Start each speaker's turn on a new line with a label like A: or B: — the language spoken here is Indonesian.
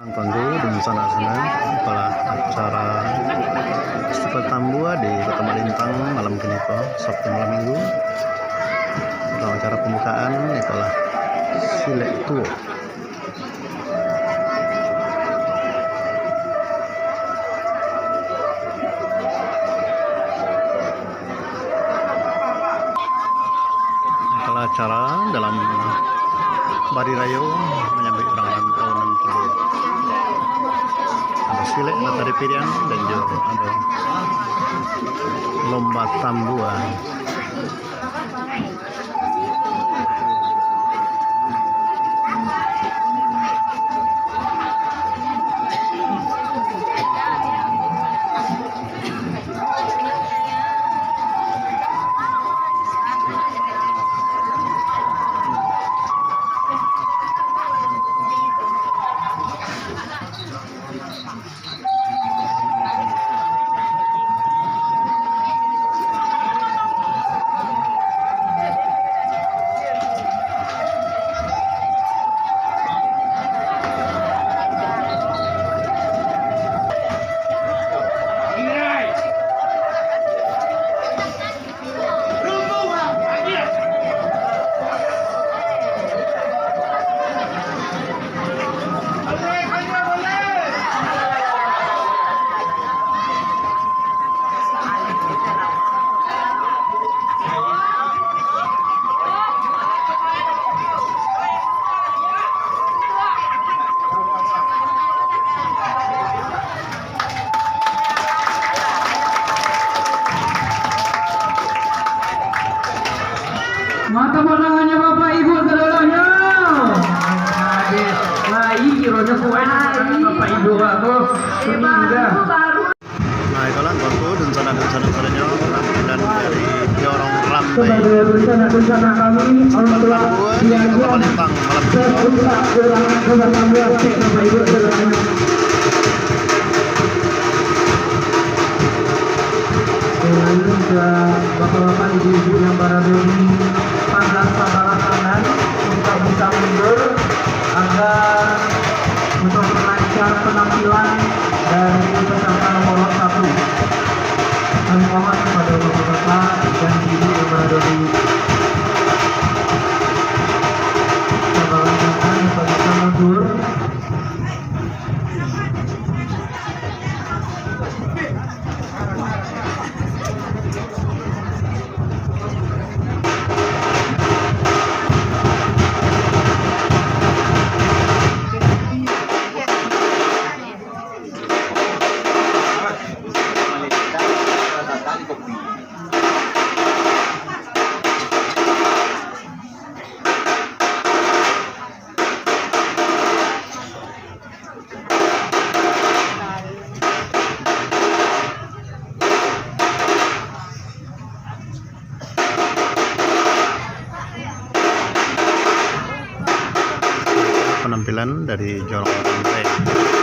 A: Kongo di sana itulah acara Festival Tambua di Kota Malintang malam Geniko Sabtu malam Minggu. Dalam acara pembukaan itulah Silek Tuo. Itulah acara dalam Bari Rayo menyambut orang tahunan kedua. Ada silek, ada tari piring, dan juga ada lomba tambua.
B: Mata pandangannya Bapak Ibu saudaranya. Nah, ini kironya kuat Bapak Ibu aku meninggal.
A: Nah itulah waktu dan sana-sananya dan dari Jorong Rambai
B: Sebagai rencana kami Allah telah
A: di Kota Malintang malam Minggu.
B: Bapak Ibu saudaranya. Bapak-bapak ibu-ibu yang berada di panggang sebelah kanan kita bisa mundur agar untuk melancar penampilan dari peserta nomor 1. Kami mohon kepada bapak-bapak dan ibu yang berada di sebelah kanan untuk bisa mundur.
A: Penampilan dari Jorong Rambai.